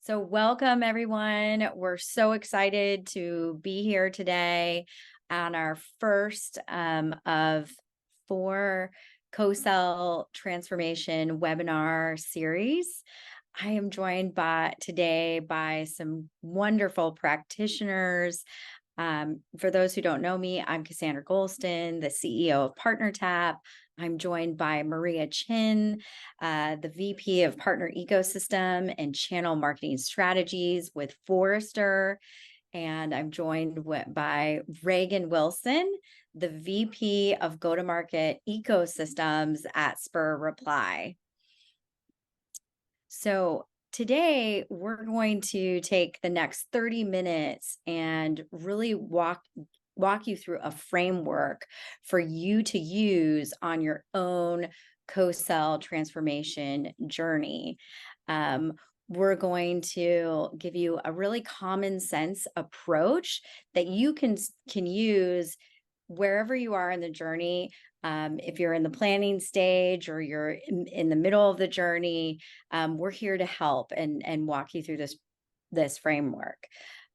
So welcome everyone. We're so excited to be here today on our first of 4 co-sell transformation webinar series. I am joined today by some wonderful practitioners. For those who don't know me, I'm Cassandra Gholston, the CEO of PartnerTap. I'm joined by Chien, the VP of Partner Ecosystem and Channel Marketing Strategies with Forrester. And I'm joined by Raegan Wilson, the VP of Go-to-Market Ecosystems at Spur Reply. So today we're going to take the next 30 minutes and really walk you through a framework for you to use on your own co-sell transformation journey. We're going to give you a really common sense approach that you can use wherever you are in the journey. If you're in the planning stage or you're in the middle of the journey, we're here to help and walk you through this framework.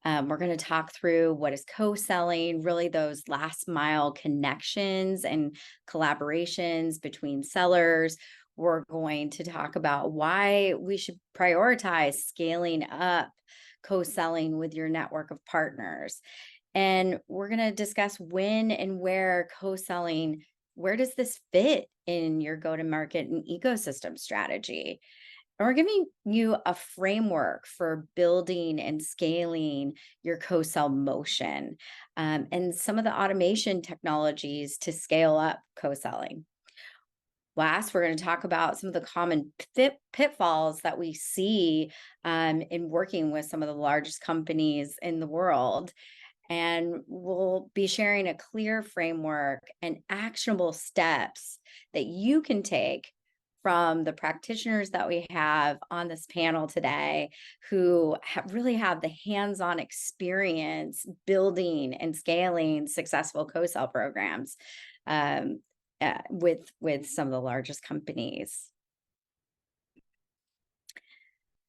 We're going to talk through what is co-selling, really those last mile connections and collaborations between sellers. We're going to talk about why we should prioritize scaling up co-selling with your network of partners. And we're going to discuss when and where co-selling, where does this fit in your go-to-market and ecosystem strategy? And we're giving you a framework for building and scaling your co-sell motion, and some of the automation technologies to scale up co-selling. Last, we're going to talk about some of the common pitfalls that we see in working with some of the largest companies in the world. And we'll be sharing a clear framework and actionable steps that you can take from the practitioners that we have on this panel today, who really have the hands-on experience building and scaling successful co-sell programs with some of the largest companies.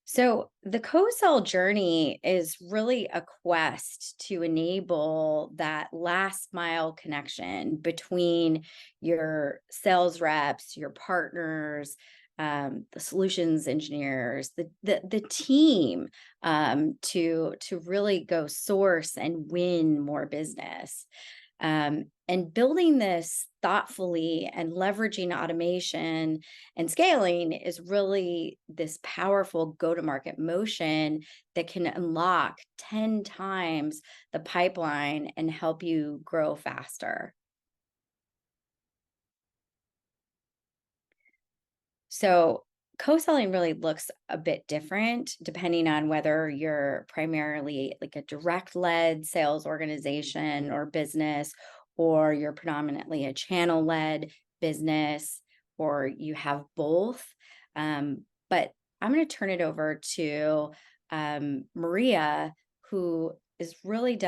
So the co-sell journey is really a quest to enable that last mile connection between your sales reps, your partners, the solutions engineers, the team, to really go source and win more business. And building this thoughtfully and leveraging automation and scaling is really this powerful go-to-market motion that can unlock 10 times the pipeline and help you grow faster. So co-selling really looks a bit different depending on whether you're primarily like a direct-led sales organization or business, or you're predominantly a channel-led business, or you have both. But I'm going to turn it over to Maria, who has really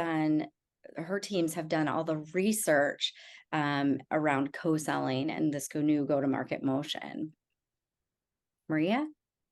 her teams have done all the research around co-selling and this new go-to-market motion. Maria?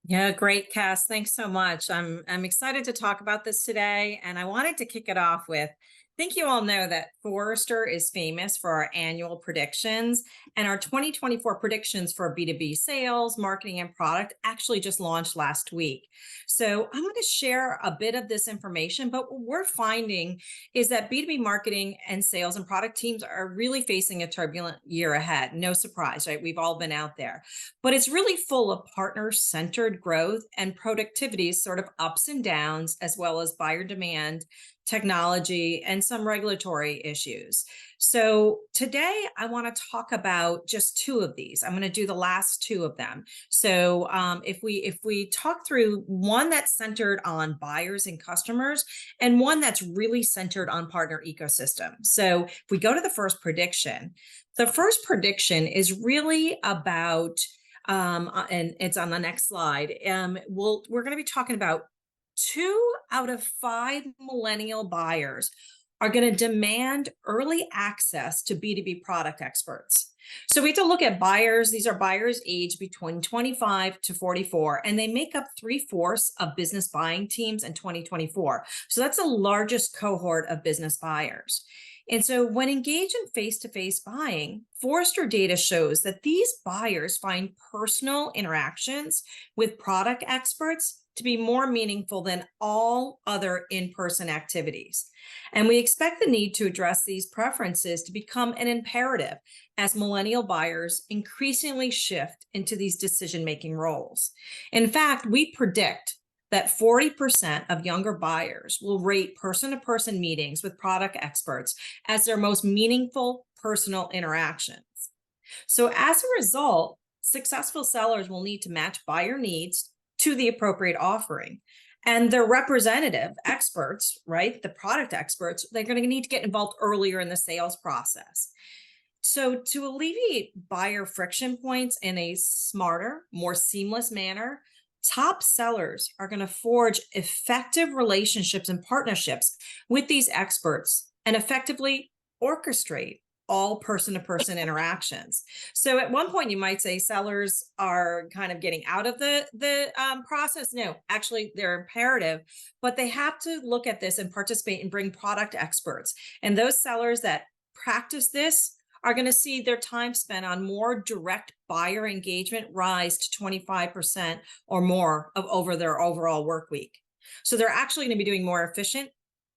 Yeah, great, Cass. Thanks so much. I'm excited to talk about this today, and I wanted to kick it off with, I think you all know that Forrester is famous for our annual predictions, and our 2024 predictions for B2B sales, marketing, and product actually just launched last week. So I'm going to share a bit of this information, but what we're finding is that B2B marketing and sales and product teams are really facing a turbulent year ahead. No surprise, right? We've all been out there, but it's really full of partner-centered growth and productivity, sort of ups and downs, as well as buyer demand, technology, and some regulatory issues. So today I want to talk about just 2 of these. I'm going to do the last 2 of them. So if we talk through one that's centered on buyers and customers, and one that's really centered on partner ecosystem. So if we go to the first prediction, is really about and it's on the next slide. We're going to be talking about 2 out of 5 millennial buyers are going to demand early access to B2B product experts. So we have to look at buyers. These are buyers aged between 25 to 44, and they make up 3/4 of business buying teams in 2024. So that's the largest cohort of business buyers. And so when engaged in face-to-face buying, Forrester data shows that these buyers find personal interactions with product experts to be more meaningful than all other in-person activities. And we expect the need to address these preferences to become an imperative as millennial buyers increasingly shift into these decision-making roles. In fact, we predict that 40% of younger buyers will rate person-to-person meetings with product experts as their most meaningful personal interactions. So as a result, successful sellers will need to match buyer needs to the appropriate offering. And their representative experts, right, the product experts, they're going to need to get involved earlier in the sales process. So to alleviate buyer friction points in a smarter, more seamless manner, top sellers are going to forge effective relationships and partnerships with these experts and effectively orchestrate all person-to-person interactions. So at one point you might say sellers are kind of getting out of the process. No, actually they're imperative, but they have to look at this and participate and bring product experts. And those sellers that practice this are going to see their time spent on more direct buyer engagement rise to 25% or more of over their overall work week. So they're actually going to be doing more efficient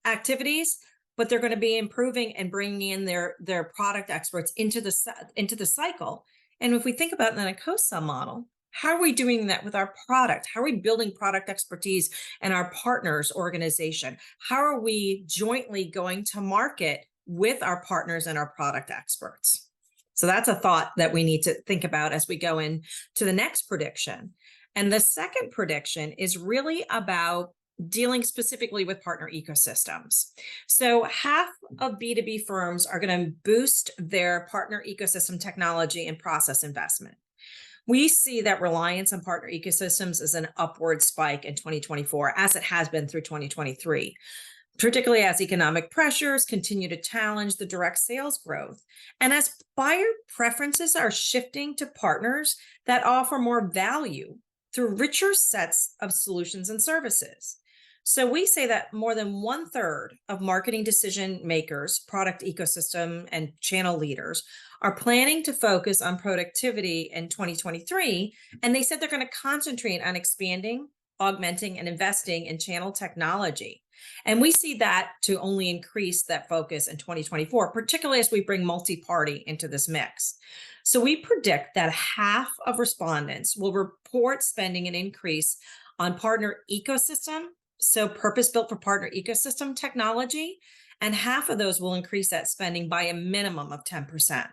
activities, but they're going to be improving and bringing in their product experts into the cycle. And if we think about that in a co-sell model, how are we doing that with our product? How are we building product expertise in our partners organization? How are we jointly going to market with our partners and our product experts? So that's a thought that we need to think about as we go into the next prediction. And the second prediction is really about dealing specifically with partner ecosystems. So half of B2B firms are going to boost their partner ecosystem technology and process investment. We see that reliance on partner ecosystems is an upward spike in 2024, as it has been through 2023, particularly as economic pressures continue to challenge the direct sales growth. And as buyer preferences are shifting to partners that offer more value through richer sets of solutions and services. So we say that more than 1/3 of marketing decision makers, product ecosystem, and channel leaders are planning to focus on productivity in 2023. And they said they're going to concentrate on expanding, augmenting, and investing in channel technology. And we see that to only increase that focus in 2024, particularly as we bring multi-party into this mix. So we predict that half of respondents will report spending an increase on partner ecosystem, so purpose-built for partner ecosystem technology, and half of those will increase that spending by a minimum of 10%.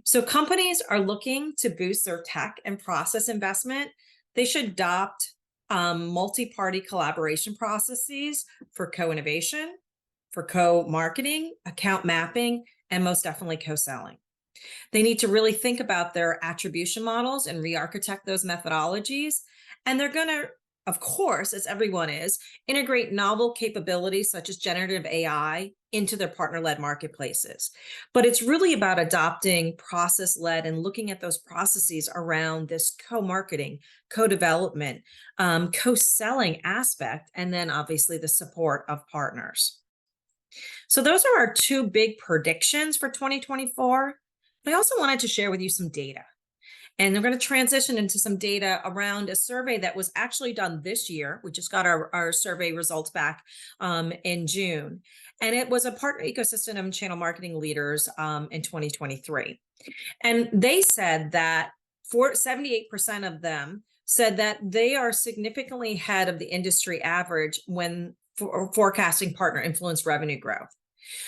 So companies are looking to boost their tech and process investment. They should adopt multi-party collaboration processes for co-innovation, for co-marketing, account mapping, and most definitely co-selling. They need to really think about their attribution models and re-architect those methodologies. And they're going to, of course, as everyone is, integrate novel capabilities such as generative AI into their partner-led marketplaces. But it's really about adopting process-led and looking at those processes around this co-marketing, co-development, co-selling aspect, and then obviously the support of partners. So those are our two big predictions for 2024. But I also wanted to share with you some data. And we're going to transition into some data around a survey that was actually done this year. We just got our survey results back in June. And it was a partner ecosystem and channel marketing leaders in 2023. And they said that 78% of them said that they are significantly ahead of the industry average when forecasting partner influenced revenue growth.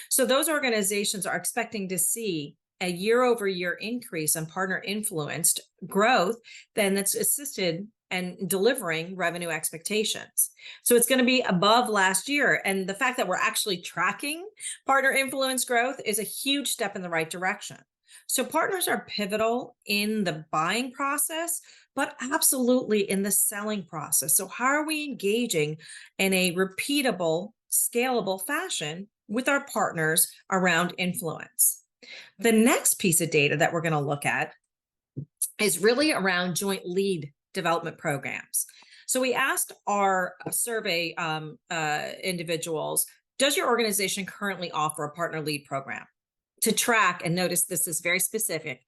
So those organizations are expecting to see a year-over-year increase in partner influenced growth, then that's assisted and delivering revenue expectations. So it's going to be above last year. And the fact that we're actually tracking partner influence growth is a huge step in the right direction. So partners are pivotal in the buying process, but absolutely in the selling process. So how are we engaging in a repeatable, scalable fashion with our partners around influence. The next piece of data that we're going to look at is really around joint lead development programs. So we asked our survey individuals, does your organization currently offer a partner lead program to track, and notice this is very specific,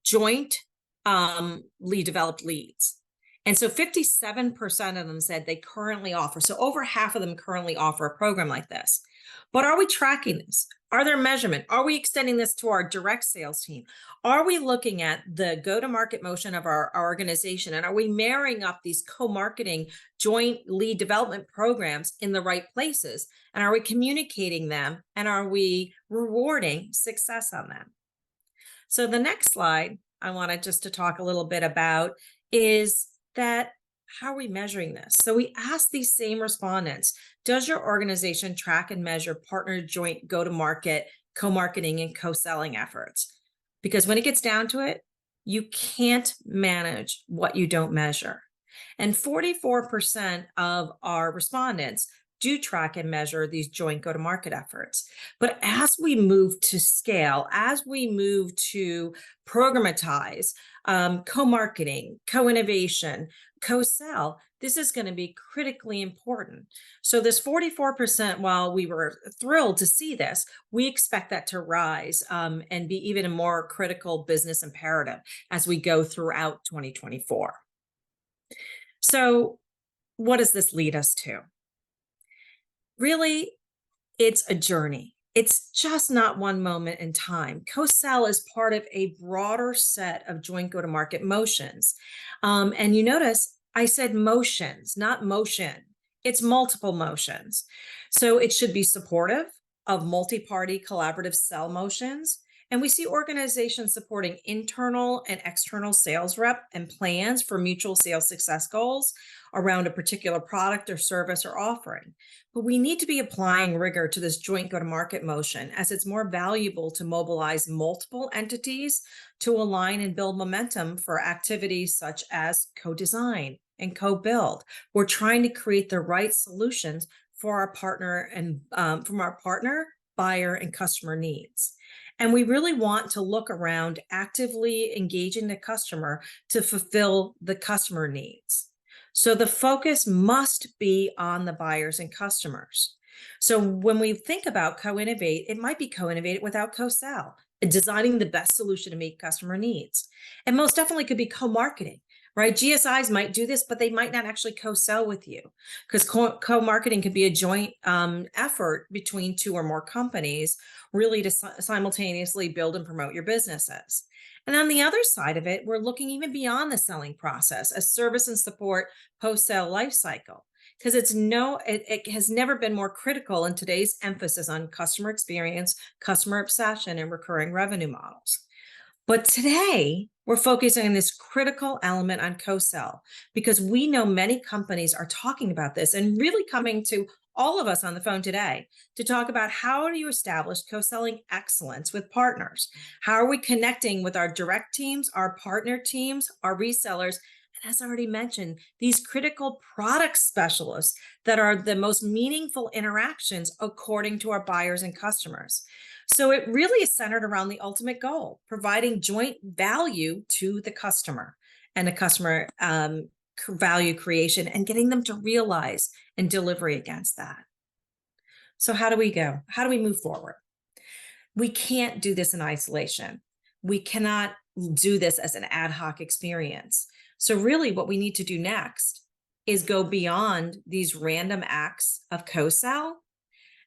joint lead developed leads? And so 57% of them said they currently offer. So over half of them currently offer a program like this. But are we tracking this? Are there measurement? Are we extending this to our direct sales team? Are we looking at the go-to-market motion of our organization? And are we marrying up these co-marketing joint lead development programs in the right places? And are we communicating them? And are we rewarding success on them? So the next slide I wanted just to talk a little bit about is that how are we measuring this? So we asked these same respondents, does your organization track and measure partner joint go-to-market, co-marketing, and co-selling efforts? Because when it gets down to it, you can't manage what you don't measure. And 44% of our respondents do track and measure these joint go-to-market efforts. But as we move to scale, as we move to programatize, co-marketing, co-innovation, co-sell, this is going to be critically important. So this 44%, while we were thrilled to see this, we expect that to rise and be even a more critical business imperative as we go throughout 2024. So what does this lead us to? Really, it's a journey. It's just not one moment in time. Co-sell is part of a broader set of joint go-to-market motions. And you notice I said motions, not motion. It's multiple motions. So it should be supportive of multi-party collaborative sell motions. And we see organizations supporting internal and external sales rep and plans for mutual sales success goals around a particular product or service or offering. But we need to be applying rigor to this joint go-to-market motion, as it's more valuable to mobilize multiple entities to align and build momentum for activities such as co-design and co-build. We're trying to create the right solutions for our partner and from our partner, buyer, and customer needs. And we really want to look around actively engaging the customer to fulfill the customer needs. So the focus must be on the buyers and customers. So when we think about co-innovate, it might be co-innovate without co-sell, designing the best solution to meet customer needs. And most definitely could be co-marketing, right? GSIs might do this, but they might not actually co-sell with you, because co-marketing could be a joint effort between two or more companies, really to simultaneously build and promote your businesses. And on the other side of it, we're looking even beyond the selling process, a service and support post-sale lifecycle, because it has never been more critical in today's emphasis on customer experience, customer obsession, and recurring revenue models. But today, we're focusing on this critical element on co-sell, because we know many companies are talking about this and really coming to all of us on the phone today to talk about how do you establish co-selling excellence with partners? How are we connecting with our direct teams, our partner teams, our resellers, and as I already mentioned, these critical product specialists that are the most meaningful interactions according to our buyers and customers. So it really is centered around the ultimate goal, providing joint value to the customer and the customer value creation and getting them to realize and delivery against that. So how do we go? How do we move forward? We can't do this in isolation. We cannot do this as an ad hoc experience. So really what we need to do next is go beyond these random acts of co-sell.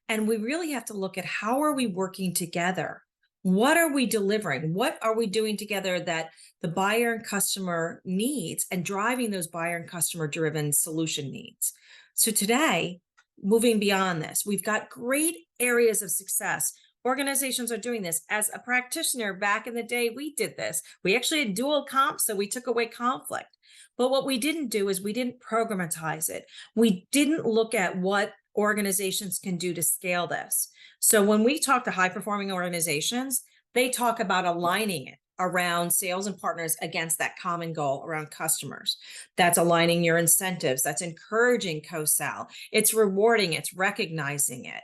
And we really have to look at how are we working together? What are we delivering? What are we doing together that the buyer and customer needs, and driving those buyer and customer driven solution needs? So today, moving beyond this, we've got great areas of success. Organizations are doing this. As a practitioner back in the day, we did this. We actually had dual comp, so we took away conflict. But what we didn't do is we didn't programatize it. We didn't look at what organizations can do to scale this. So when we talk to high performing organizations, they talk about aligning it around sales and partners against that common goal around customers. That's aligning your incentives. That's encouraging co-sell. It's rewarding. It's recognizing it.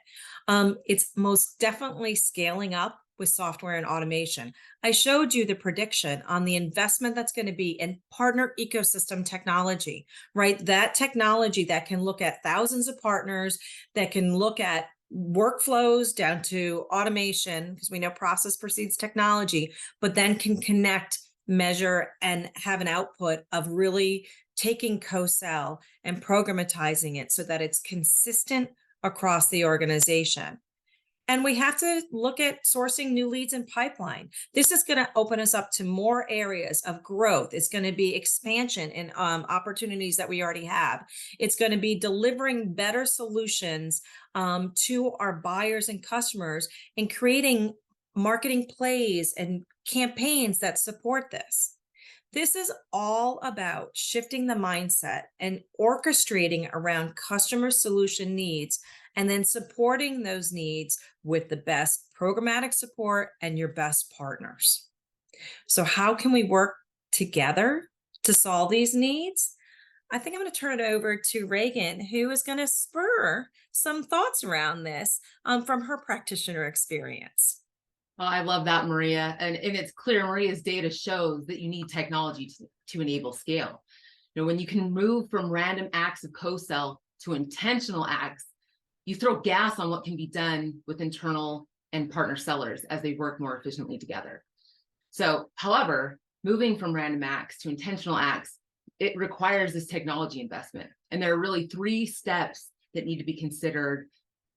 It's most definitely scaling up with software and automation. I showed you the prediction on the investment that's going to be in partner ecosystem technology, right? That technology that can look at thousands of partners, that can look at workflows down to automation, because we know process precedes technology, but then can connect, measure, and have an output of really taking co-sell and programmatizing it so that it's consistent across the organization. And we have to look at sourcing new leads in pipeline. This is going to open us up to more areas of growth. It's going to be expansion in opportunities that we already have. It's going to be delivering better solutions to our buyers and customers and creating marketing plays and campaigns that support this. This is all about shifting the mindset and orchestrating around customer solution needs, and then supporting those needs with the best programmatic support and your best partners. So how can we work together to solve these needs? I think I'm going to turn it over to Raegan, who is going to spur some thoughts around this from her practitioner experience. Well, I love that, Maria. And it's clear Maria's data shows that you need technology to enable scale. When you can move from random acts of co-sell to intentional acts, you throw gas on what can be done with internal and partner sellers as they work more efficiently together. So, however, moving from random acts to intentional acts, it requires this technology investment. And there are really 3 steps that need to be considered: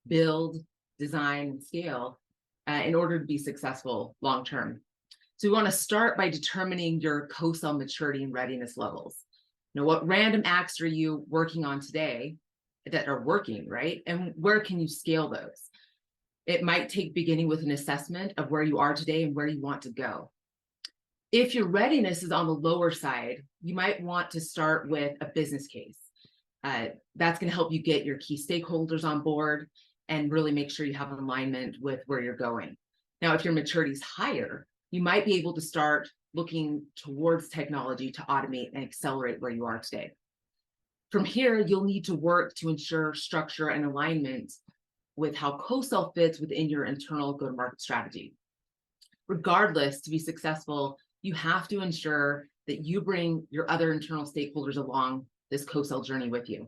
build, design, and scale in order to be successful long-term. So we want to start by determining your co-sell maturity and readiness levels. What random acts are you working on today that are working, right? And where can you scale those? It might take beginning with an assessment of where you are today and where you want to go. If your readiness is on the lower side, you might want to start with a business case. That's going to help you get your key stakeholders on board and really make sure you have an alignment with where you're going. Now, if your maturity is higher, you might be able to start looking towards technology to automate and accelerate where you are today. From here, you'll need to work to ensure structure and alignment with how co-sell fits within your internal go-to-market strategy. Regardless, to be successful, you have to ensure that you bring your other internal stakeholders along this co-sell journey with you.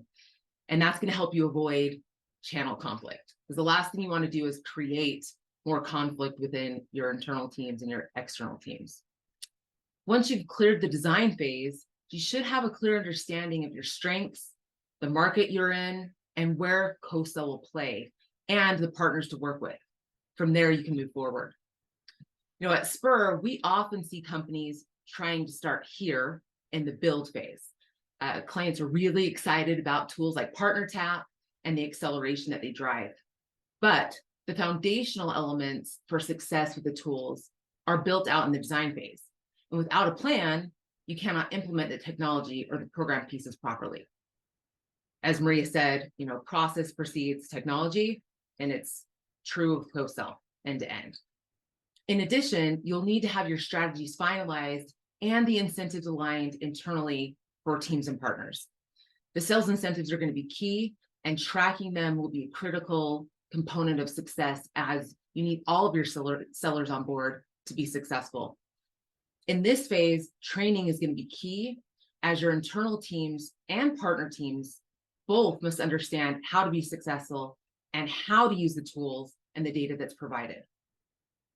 And that's going to help you avoid channel conflict, because the last thing you want to do is create more conflict within your internal teams and your external teams. Once you've cleared the design phase, you should have a clear understanding of your strengths, the market you're in, and where co-sell will play, and the partners to work with. From there, you can move forward. At Spur, we often see companies trying to start here in the build phase. Clients are really excited about tools like PartnerTap and the acceleration that they drive. But the foundational elements for success with the tools are built out in the design phase. And without a plan, you cannot implement the technology or the program pieces properly. As Maria said, process precedes technology, and it's true of co-sell end to end. In addition, you'll need to have your strategies finalized and the incentives aligned internally for teams and partners. The sales incentives are going to be key, and tracking them will be a critical component of success, as you need all of your sellers on board to be successful. In this phase, training is going to be key, as your internal teams and partner teams both must understand how to be successful and how to use the tools and the data that's provided.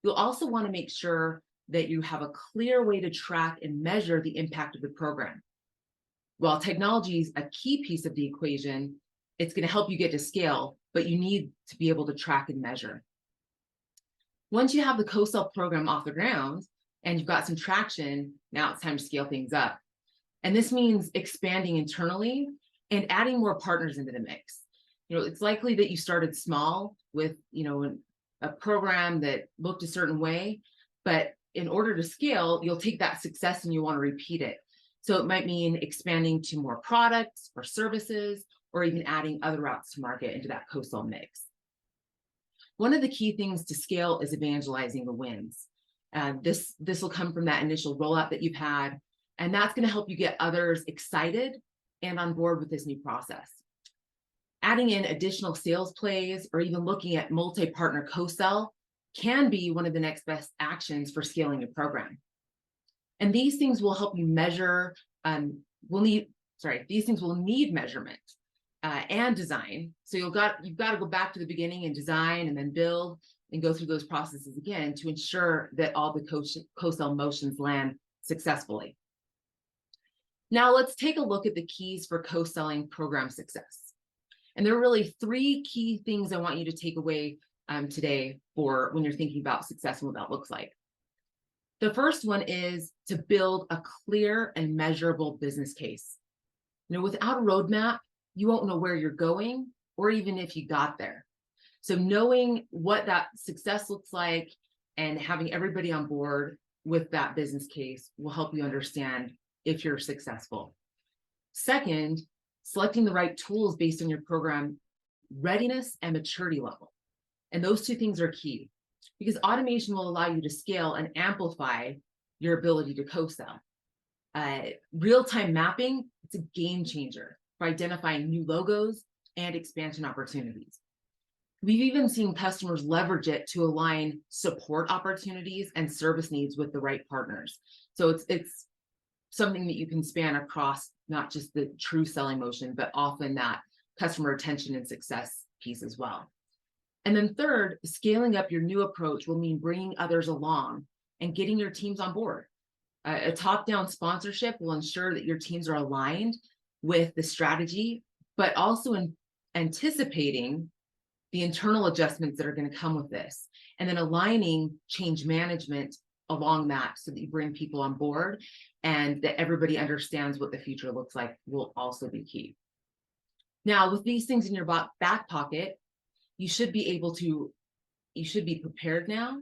You'll also want to make sure that you have a clear way to track and measure the impact of the program. While technology is a key piece of the equation, it's going to help you get to scale, but you need to be able to track and measure. Once you have the co-sell program off the ground and you've got some traction, now it's time to scale things up. And this means expanding internally and adding more partners into the mix. It's likely that you started small with, a program that looked a certain way, but in order to scale, you'll take that success and you want to repeat it. So it might mean expanding to more products or services, or even adding other routes to market into that co-sell mix. One of the key things to scale is evangelizing the wins. This will come from that initial rollout that you've had, and that's going to help you get others excited and on board with this new process. Adding in additional sales plays or even looking at multi-partner co-sell can be one of the next best actions for scaling a program. And these things will help you measure, these things will need measurement and design. So you've got to go back to the beginning and design and then build and go through those processes again to ensure that all the co-sell motions land successfully. Now let's take a look at the keys for co-selling program success. And there are really 3 key things I want you to take away today for when you're thinking about success and what that looks like. The first one is to build a clear and measurable business case. Without a roadmap, you won't know where you're going or even if you got there. So knowing what that success looks like and having everybody on board with that business case will help you understand if you're successful. Second, selecting the right tools based on your program readiness and maturity level. And those 2 things are key because automation will allow you to scale and amplify your ability to co-sell. Real-time mapping, it's a game changer for identifying new logos and expansion opportunities. We've even seen customers leverage it to align support opportunities and service needs with the right partners. So it's something that you can span across not just the true selling motion, but often that customer retention and success piece as well. And then third, scaling up your new approach will mean bringing others along and getting your teams on board. A top-down sponsorship will ensure that your teams are aligned with the strategy, but also anticipating the internal adjustments that are going to come with this, and then aligning change management along that so that you bring people on board and that everybody understands what the future looks like will also be key. Now, with these things in your back pocket, you should be prepared now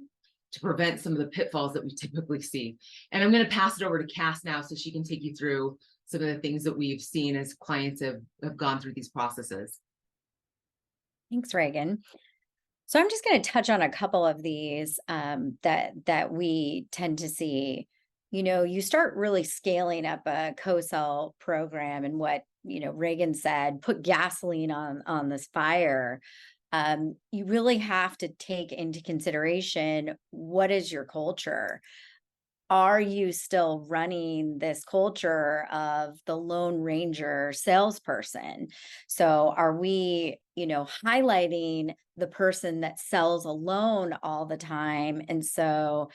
to prevent some of the pitfalls that we typically see. And I'm going to pass it over to Cass now so she can take you through some of the things that we've seen as clients have gone through these processes. Thanks, Raegan. So I'm just going to touch on a couple of these that we tend to see. You start really scaling up a co-sell program, and what Raegan said, put gasoline on this fire. You really have to take into consideration, what is your culture? Are you still running this culture of the Lone Ranger salesperson? So are we, highlighting the person that sells alone all the time, and not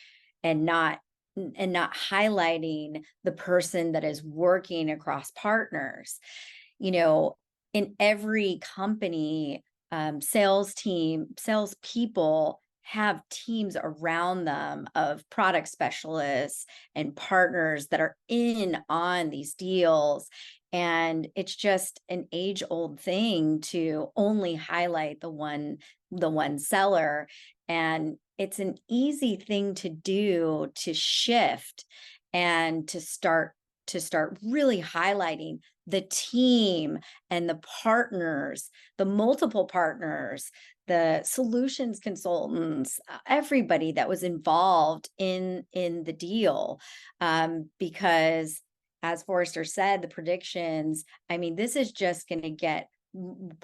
highlighting the person that is working across partners? In every company, salespeople have teams around them of product specialists and partners that are in on these deals. And it's just an age-old thing to only highlight the one seller. And it's an easy thing to do, to shift and to start really highlighting the team and the partners, the multiple partners, the solutions consultants, everybody that was involved in the deal. Because as Forrester said, the predictions, this is just going to get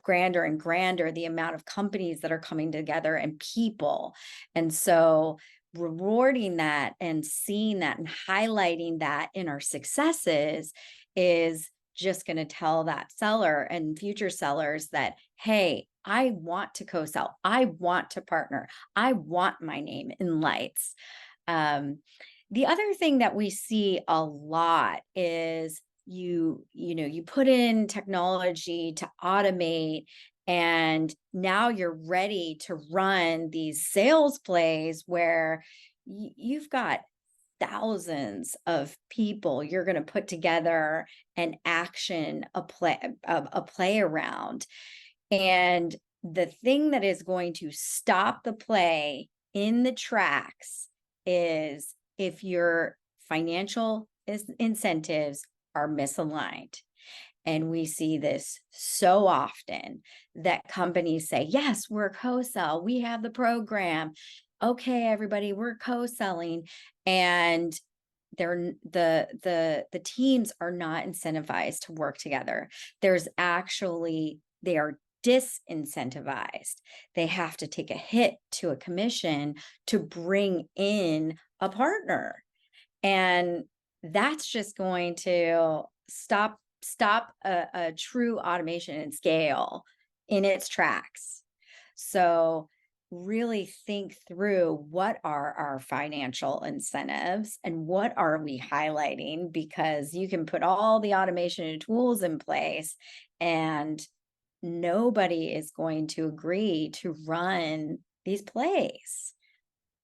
grander and grander, the amount of companies that are coming together and people. And so rewarding that and seeing that and highlighting that in our successes is just going to tell that seller and future sellers that, hey, I want to co-sell. I want to partner. I want my name in lights. The other thing that we see a lot is you put in technology to automate, and now you're ready to run these sales plays where you've got thousands of people you're going to put together and action a play around. And the thing that is going to stop the play in the tracks is if your financial incentives are misaligned. And we see this so often that companies say, yes, we're a co-sell, we have the program. okay, everybody, we're co-selling, and the teams are not incentivized to work together. They are disincentivized. They have to take a hit to a commission to bring in a partner. And that's just going to stop a true automation and scale in its tracks. So really think through, what are our financial incentives and what are we highlighting, because you can put all the automation and tools in place and nobody is going to agree to run these plays.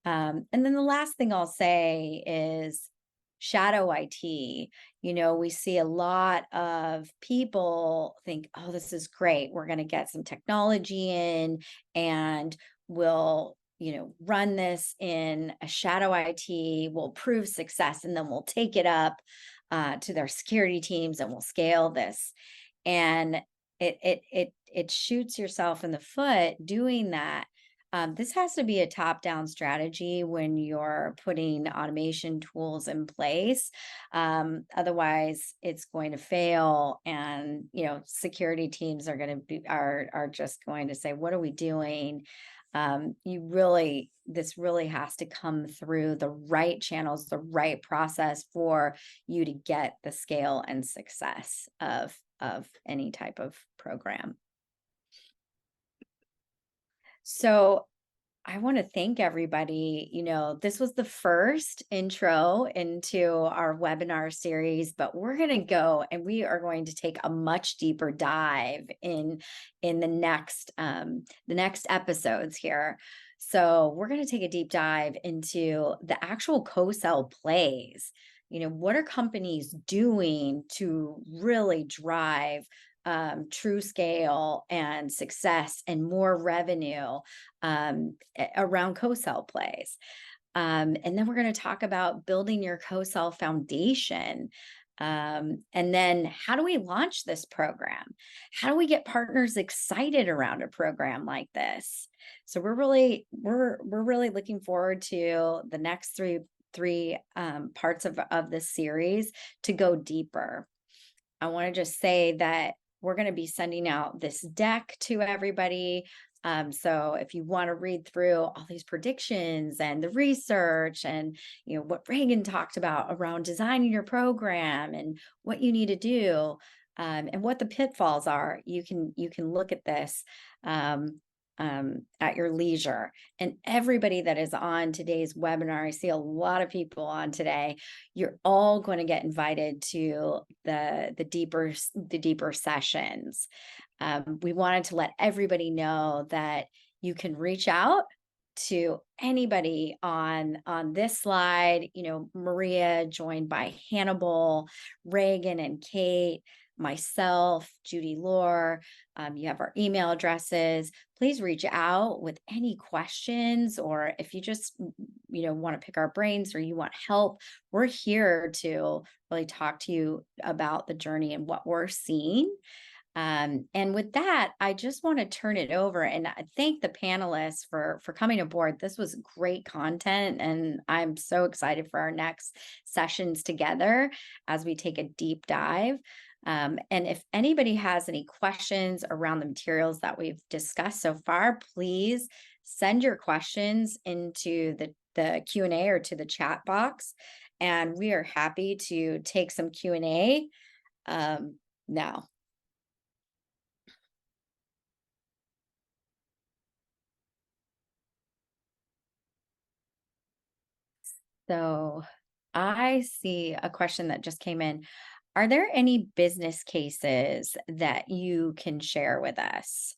And then the last thing I'll say is shadow IT. We see a lot of people think, oh, this is great. We're going to get some technology in and we'll, run this in a shadow IT, we'll prove success, and then we'll take it up to their security teams and we'll scale this. And it shoots yourself in the foot doing that. This has to be a top-down strategy when you're putting automation tools in place. Otherwise, it's going to fail, and security teams are just going to say, "What are we doing?" This really has to come through the right channels, the right process for you to get the scale and success of any type of program. So I want to thank everybody. This was the first intro into our webinar series, but we're going to go and we are going to take a much deeper dive in the next episodes here. So we're going to take a deep dive into the actual co-sell plays. What are companies doing to really drive true scale and success and more revenue around co-sell plays. And then we're going to talk about building your co-sell foundation. And then how do we launch this program? How do we get partners excited around a program like this? So we're really looking forward to the next three parts of this series to go deeper. I want to just say that we're going to be sending out this deck to everybody. So if you want to read through all these predictions and the research and what Raegan talked about around designing your program and what you need to do and what the pitfalls are, you can look at this at your leisure. And everybody that is on today's webinar, I see a lot of people on today, you're all going to get invited to the deeper sessions. We wanted to let everybody know that you can reach out to anybody on this slide. Maria, joined by Hannibal, Raegan and Kate, myself, Judy Lore. You have our email addresses. Please reach out with any questions, or if you just want to pick our brains or you want help, we're here to really talk to you about the journey and what we're seeing. And with that, I just want to turn it over and thank the panelists for coming aboard. This was great content, and I'm so excited for our next sessions together as we take a deep dive. And if anybody has any questions around the materials that we've discussed so far, please send your questions into the Q&A or to the chat box, and we are happy to take some Q&A now. So I see a question that just came in. Are there any business cases that you can share with us?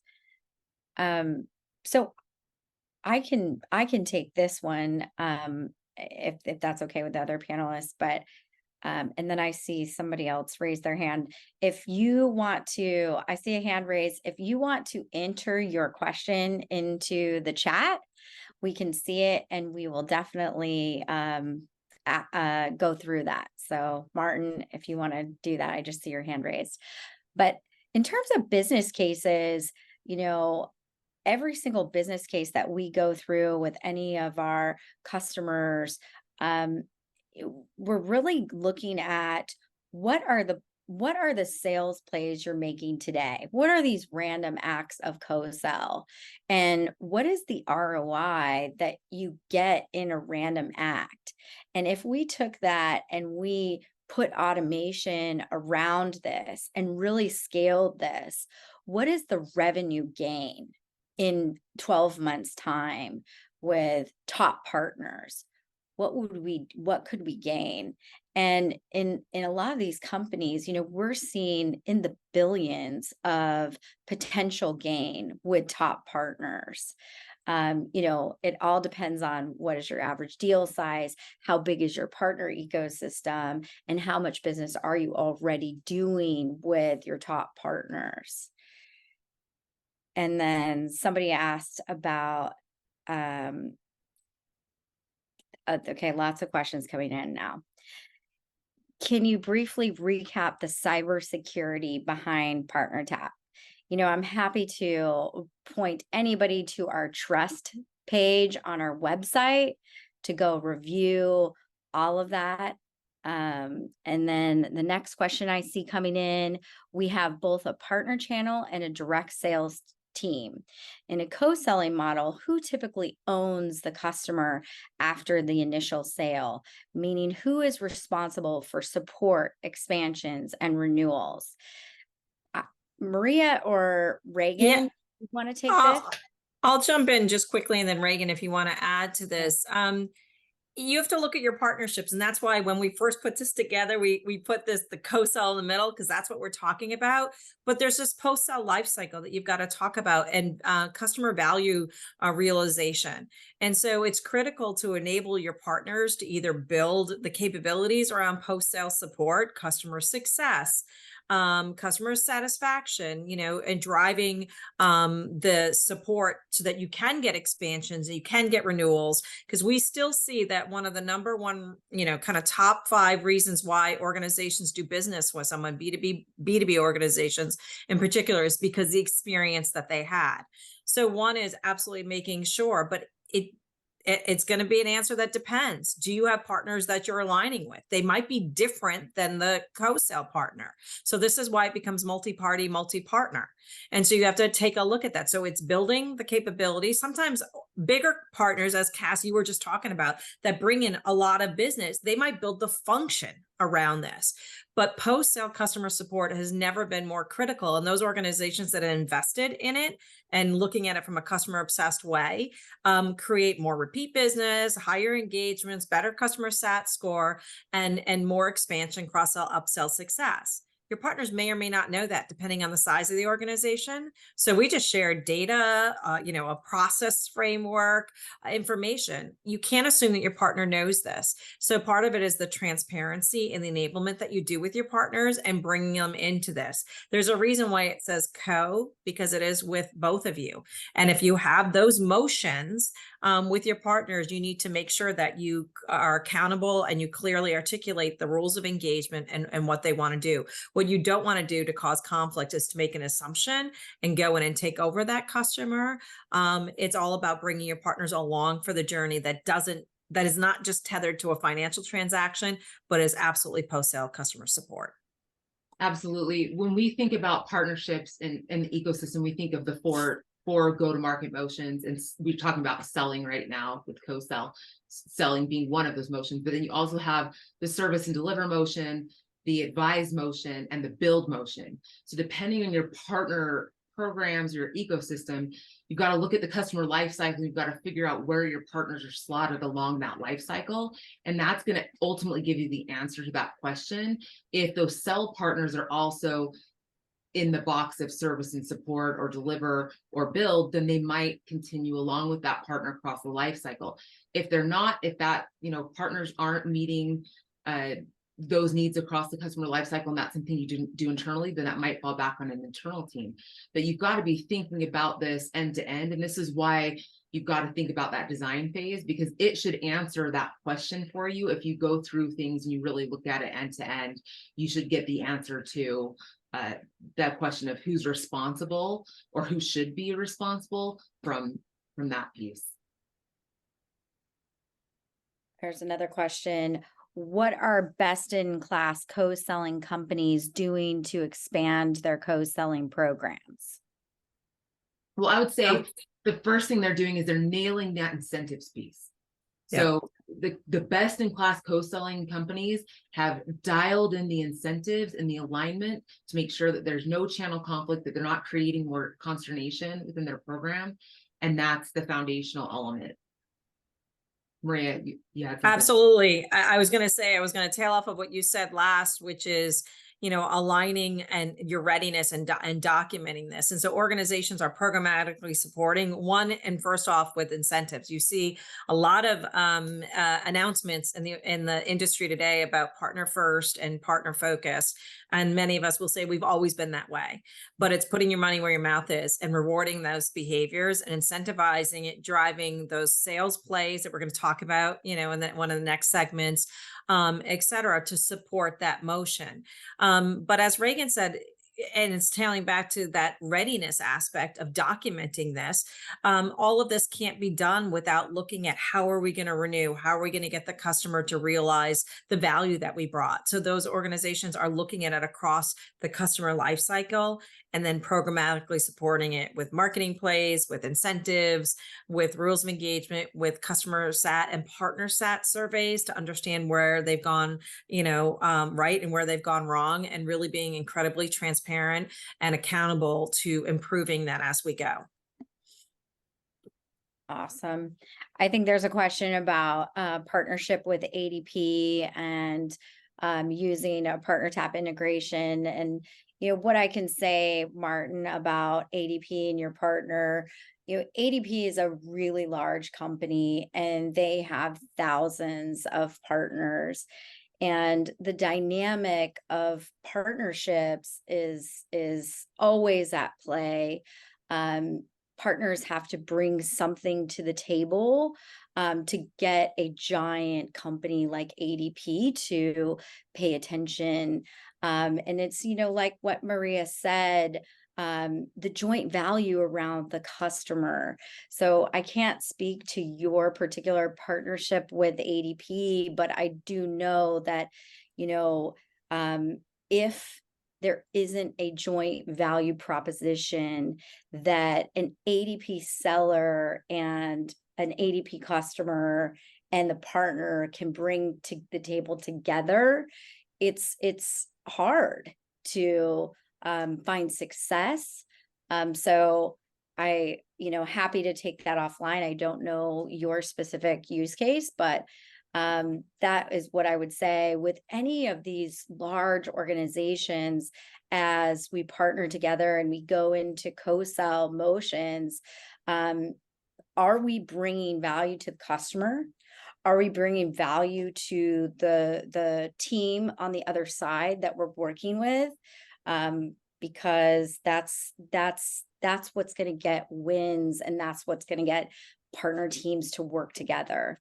So I can take this one if that's okay with the other panelists, but and then I see somebody else raise their hand. If you want to, I see a hand raised. If you want to enter your question into the chat, we can see it and we will definitely go through that. So Martin, if you want to do that, I just see your hand raised. But in terms of business cases, every single business case that we go through with any of our customers, we're really looking at what are the sales plays you're making today? What are these random acts of co-sell? And what is the ROI that you get in a random act? And if we took that and we put automation around this and really scaled this, what is the revenue gain in 12 months time with top partners? What could we gain? And in a lot of these companies, we're seeing in the billions of potential gain with top partners. It all depends on what is your average deal size, how big is your partner ecosystem, and how much business are you already doing with your top partners. And then somebody asked about, okay, lots of questions coming in now. Can you briefly recap the cybersecurity behind PartnerTap? I'm happy to point anybody to our trust page on our website to go review all of that. And then the next question I see coming in, we have both a partner channel and a direct sales team. In a co-selling model, who typically owns the customer after the initial sale? Meaning, who is responsible for support, expansions, and renewals? Maria or Raegan, Yeah. you want to take this? I'll jump in just quickly, and then Raegan, if you want to add to this. You have to look at your partnerships, and that's why when we first put this together, we put the co-sell in the middle, because that's what we're talking about. But there's this post-sell life cycle that you've got to talk about, and customer value realization. And so it's critical to enable your partners to either build the capabilities around post-sale support, customer success, customer satisfaction, and driving the support so that you can get expansions and you can get renewals. Because we still see that one of the number one, kind of top 5 reasons why organizations do business with someone, B2B organizations in particular, is because the experience that they had. So one is absolutely making sure, but it's going to be an answer that depends. Do you have partners that you're aligning with? They might be different than the co-sell partner. So this is why it becomes multi-party, multi-partner. And so you have to take a look at that. So it's building the capability. Sometimes bigger partners, as Cass, you were just talking about, that bring in a lot of business, they might build the function around this. But post-sale customer support has never been more critical. And those organizations that have invested in it and looking at it from a customer obsessed way, create more repeat business, higher engagements, better customer sat score, and more expansion, cross-sell, upsell success. Your partners may or may not know that, depending on the size of the organization. So we just shared data, a process framework, information. You can't assume that your partner knows this. So part of it is the transparency and the enablement that you do with your partners and bringing them into this. There's a reason why it says co, because it is with both of you. And if you have those motions with your partners, you need to make sure that you are accountable and you clearly articulate the rules of engagement and what they want to do. What you don't want to do to cause conflict is to make an assumption and go in and take over that customer. It's all about bringing your partners along for the journey that is not just tethered to a financial transaction, but is absolutely post-sale customer support. Absolutely. When we think about partnerships in the ecosystem, we think of the four go-to-market motions, and we're talking about selling right now with co-sell, selling being one of those motions. But then you also have the service and deliver motion, the advise motion, and the build motion. So depending on your partner programs, your ecosystem, you've got to look at the customer life cycle. You've got to figure out where your partners are slotted along that life cycle. And that's going to ultimately give you the answer to that question. If those sell partners are also in the box of service and support or deliver or build, then they might continue along with that partner across the life cycle. If they're not, if that, partners aren't meeting those needs across the customer lifecycle, and that's something you do internally, then that might fall back on an internal team. But you've got to be thinking about this end to end. And this is why you've got to think about that design phase, because it should answer that question for you. If you go through things and you really look at it end to end, you should get the answer to that question of who's responsible or who should be responsible from that piece. There's another question. What are best-in-class co-selling companies doing to expand their co-selling programs? Well, I would say the first thing they're doing is they're nailing that incentives piece. So the best in class co-selling companies have dialed in the incentives and the alignment to make sure that there's no channel conflict, that they're not creating more consternation within their program. And that's the foundational element. Maria, you had something? Absolutely. I was going to say, I was going to tail off of what you said last, which is, aligning and your readiness and documenting this. And so organizations are programmatically supporting one, and first off with incentives. You see a lot of announcements in the industry today about partner first and partner focus. And many of us will say we've always been that way, but it's putting your money where your mouth is and rewarding those behaviors and incentivizing it, driving those sales plays that we're going to talk about, in one of the next segments, et cetera, to support that motion. But as Raegan said, and it's tailing back to that readiness aspect of documenting this, all of this can't be done without looking at how are we going to renew? How are we going to get the customer to realize the value that we brought? So those organizations are looking at it across the customer life cycle and then programmatically supporting it with marketing plays, with incentives, with rules of engagement, with customer sat and partner sat surveys to understand where they've gone, right, and where they've gone wrong, and really being incredibly transparent and accountable to improving that as we go. Awesome. I think there's a question about partnership with ADP and using a PartnerTap integration. And what I can say, Martin, about ADP and your partner, ADP is a really large company and they have thousands of partners. And the dynamic of partnerships is always at play. Partners have to bring something to the table to get a giant company like ADP to pay attention. And it's, like what Maria said, the joint value around the customer. So I can't speak to your particular partnership with ADP, but I do know that, if there isn't a joint value proposition that an ADP seller and an ADP customer and the partner can bring to the table together, it's hard to find success. So I, happy to take that offline. I don't know your specific use case, but that is what I would say with any of these large organizations. As we partner together and we go into co-sell motions, are we bringing value to the customer? Are we bringing value to the team on the other side that we're working with? Because that's what's going to get wins, and that's what's going to get partner teams to work together.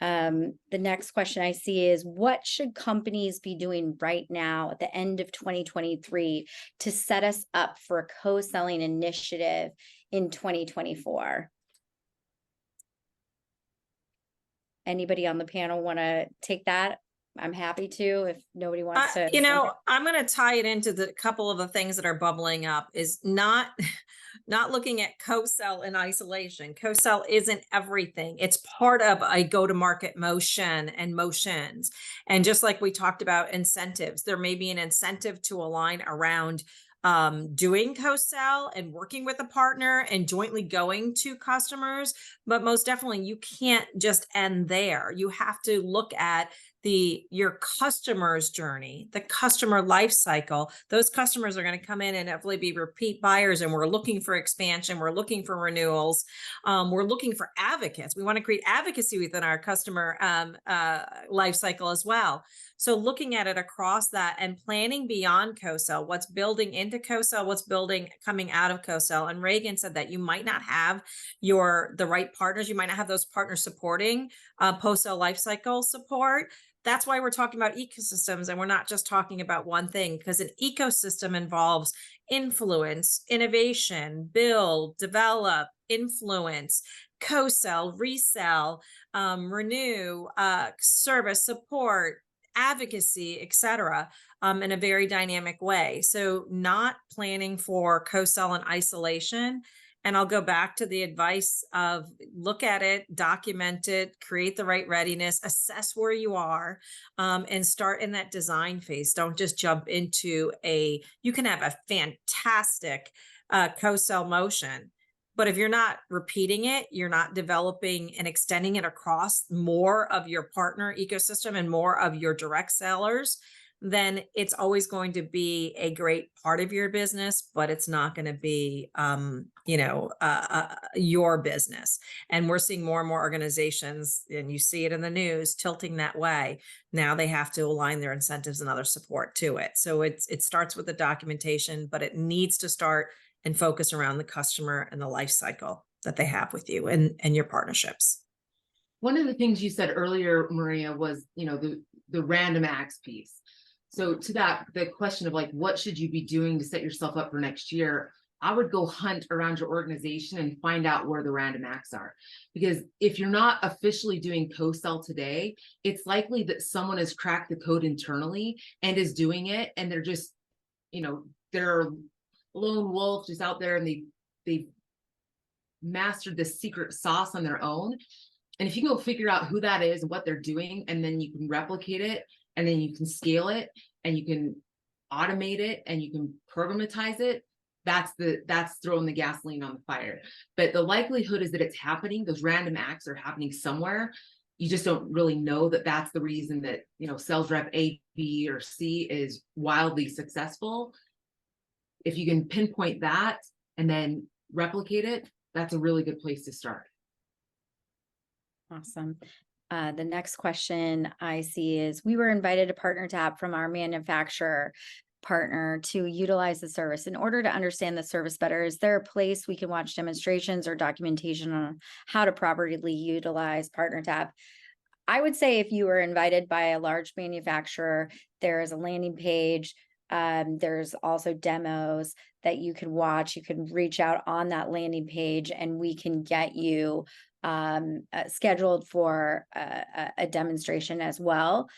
The next question I see is, what should companies be doing right now at the end of 2023 to set us up for a co-selling initiative in 2024? Anybody on the panel want to take that? I'm happy to, if nobody wants to. I'm going to tie it into the couple of the things that are bubbling up, is not looking at co-sell in isolation. Co-sell isn't everything. It's part of a go-to-market motion and motions. And just like we talked about incentives, there may be an incentive to align around doing co-sell and working with a partner and jointly going to customers. But most definitely, you can't just end there. You have to look at your customer's journey, the customer life cycle. Those customers are going to come in and hopefully be repeat buyers, and we're looking for expansion. We're looking for renewals. We're looking for advocates. We want to create advocacy within our customer life cycle as well. So looking at it across that and planning beyond co-sell, what's building into co-sell, what's building coming out of co-sell. And Raegan said that you might not have the right partners. You might not have those partners supporting post-sell lifecycle support. That's why we're talking about ecosystems, and we're not just talking about one thing, because an ecosystem involves influence, innovation, build, develop, influence, co-sell, resell, renew, service, support, advocacy, etc., in a very dynamic way. So not planning for co-sell in isolation. And I'll go back to the advice of look at it, document it, create the right readiness, assess where you are, and start in that design phase. Don't just jump into you can have a fantastic co-sell motion, but if you're not repeating it, you're not developing and extending it across more of your partner ecosystem and more of your direct sellers, then it's always going to be a great part of your business, but it's not going to be, your business. And we're seeing more and more organizations, and you see it in the news, tilting that way. Now they have to align their incentives and other support to it. So it starts with the documentation, but it needs to start and focus around the customer and the life cycle that they have with you and your partnerships. One of the things you said earlier, Maria, was, the random acts piece. So to that, the question of like, what should you be doing to set yourself up for next year? I would go hunt around your organization and find out where the random acts are. Because if you're not officially doing co-sell today, it's likely that someone has cracked the code internally and is doing it. And they're just, they're a lone wolf just out there, and they've mastered this secret sauce on their own. And if you go figure out who that is and what they're doing, and then you can replicate it, and then you can scale it, and you can automate it, and you can programatize it, that's throwing the gasoline on the fire. But the likelihood is that it's happening. Those random acts are happening somewhere. You just don't really know that that's the reason that, sales rep A, B, or C is wildly successful. If you can pinpoint that and then replicate it, that's a really good place to start. Awesome. The next question I see is, we were invited to PartnerTap from our manufacturer partner to utilize the service. In order to understand the service better, is there a place we can watch demonstrations or documentation on how to properly utilize PartnerTap? I would say if you were invited by a large manufacturer, there is a landing page. There's also demos that you can watch. You can reach out on that landing page, and we can get you scheduled for a demonstration as well.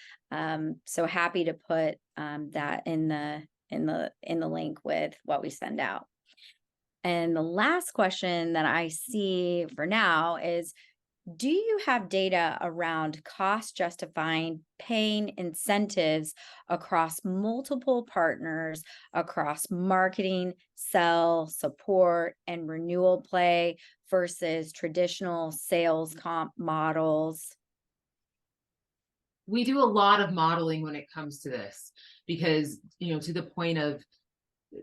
So happy to put that in the link with what we send out. And the last question that I see for now is, do you have data around cost justifying paying incentives across multiple partners, across marketing, sell, support, and renewal play versus traditional sales comp models? We do a lot of modeling when it comes to this, because, to the point of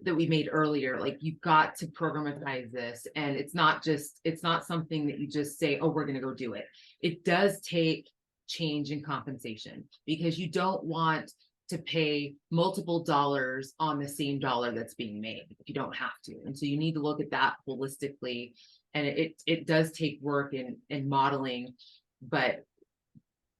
that we made earlier, like, you've got to programatize this, and it's not something that you just say, oh, we're going to go do it. It does take change in compensation, because you don't want to pay multiple dollars on the same dollar that's being made if you don't have to. And so you need to look at that holistically, and it does take work in modeling, but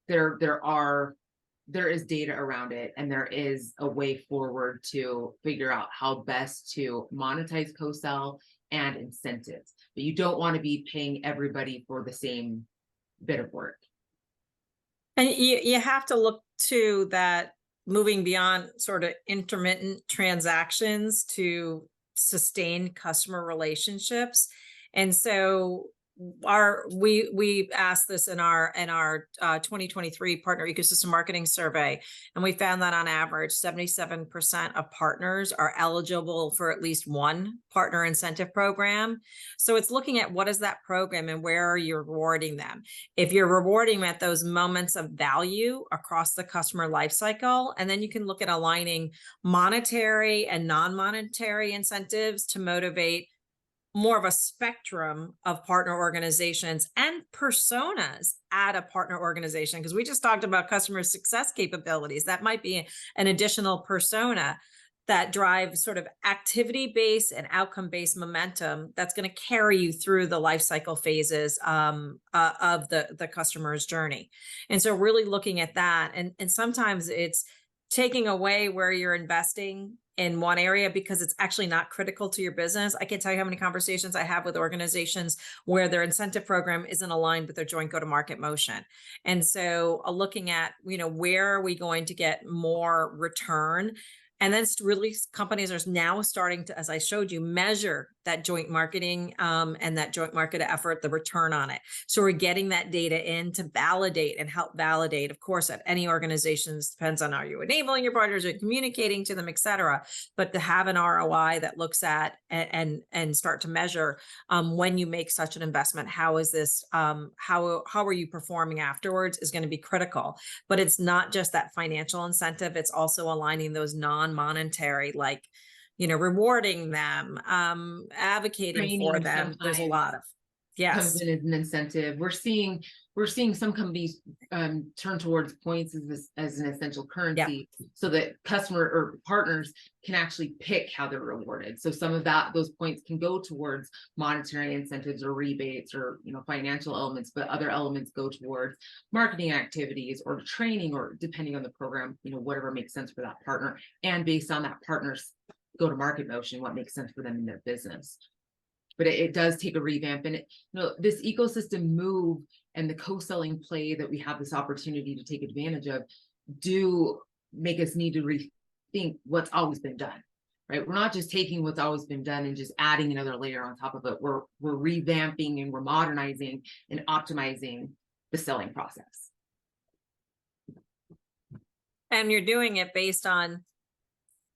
there is data around it, and there is a way forward to figure out how best to monetize co-sell and incentives. But you don't want to be paying everybody for the same bit of work. And you have to look to that, moving beyond sort of intermittent transactions to sustain customer relationships. And so we asked this in our 2023 partner ecosystem marketing survey, and we found that on average 77% of partners are eligible for at least one partner incentive program. So it's looking at what is that program and where are you rewarding them. If you're rewarding them at those moments of value across the customer lifecycle, and then you can look at aligning monetary and non-monetary incentives to motivate more of a spectrum of partner organizations and personas at a partner organization, because we just talked about customer success capabilities. That might be an additional persona that drives sort of activity-based and outcome-based momentum that's going to carry you through the life cycle phases of the customer's journey. And so really looking at that, and sometimes it's taking away where you're investing in one area because it's actually not critical to your business. I can't tell you how many conversations I have with organizations where their incentive program isn't aligned with their joint go-to-market motion. And so looking at, where are we going to get more return? And then really companies are now starting to, as I showed you, measure that joint marketing and that joint market effort, the return on it. So we're getting that data in to validate and help validate. Of course, at any organizations, depends on, are you enabling your partners, are you communicating to them, et cetera. But to have an ROI that looks at and start to measure when you make such an investment, how is this, how are you performing afterwards is going to be critical. But it's not just that financial incentive, it's also aligning those non-monetary, like, rewarding them, advocating Training for them. There's a lot of, comes in as an incentive. We're seeing some companies turn towards points as an essential currency, so that customer or partners can actually pick how they're rewarded. So some of those points can go towards monetary incentives or rebates or financial elements, but other elements go towards marketing activities or training, or depending on the program, whatever makes sense for that partner, and based on that partner's go-to-market motion, what makes sense for them in their business. But it does take a revamp, and this ecosystem move and the co-selling play that we have this opportunity to take advantage of do make us need to rethink what's always been done, right? We're not just taking what's always been done and just adding another layer on top of it. We're revamping and we're modernizing and optimizing the selling process. And you're doing it based on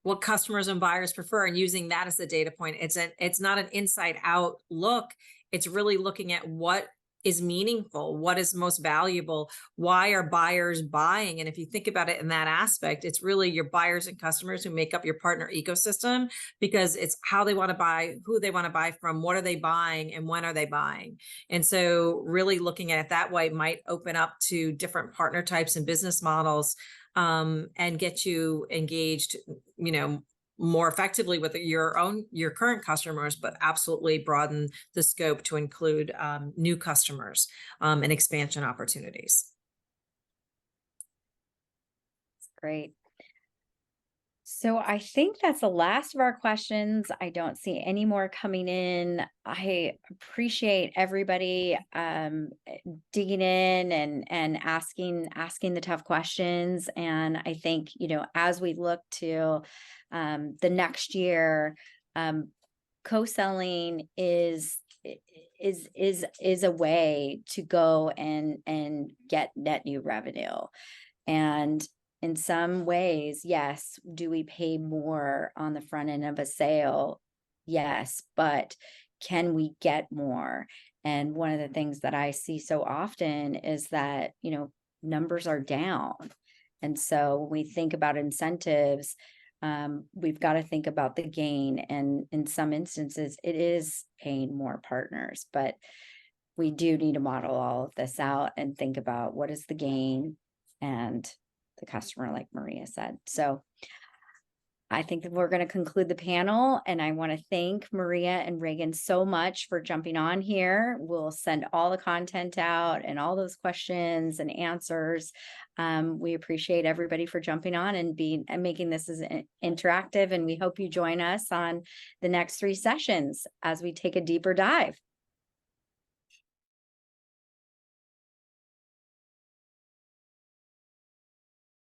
what customers and buyers prefer, and using that as the data point. It's not an inside out look. It's really looking at what is meaningful, what is most valuable, why are buyers buying? And if you think about it in that aspect, it's really your buyers and customers who make up your partner ecosystem, because it's how they want to buy, who they want to buy from, what are they buying, and when are they buying. And so really looking at it that way might open up to different partner types and business models, and get you engaged, more effectively with your current customers, but absolutely broaden the scope to include new customers and expansion opportunities. Great. So I think that's the last of our questions. I don't see any more coming in. I appreciate everybody digging in and asking the tough questions. And I think, as we look to the next year, co-selling is a way to go and get net new revenue. And in some ways, yes, do we pay more on the front end of a sale? Yes, but can we get more? And one of the things that I see so often is that, numbers are down. And so when we think about incentives, we've got to think about the gain. And in some instances, it is paying more partners, but we do need to model all of this out and think about what is the gain and the customer, like Maria said. So I think that we're going to conclude the panel, and I want to thank Maria and Raegan so much for jumping on here. We'll send all the content out and all those questions and answers. We appreciate everybody for jumping on and making this as interactive, and we hope you join us on the next 3 sessions as we take a deeper dive.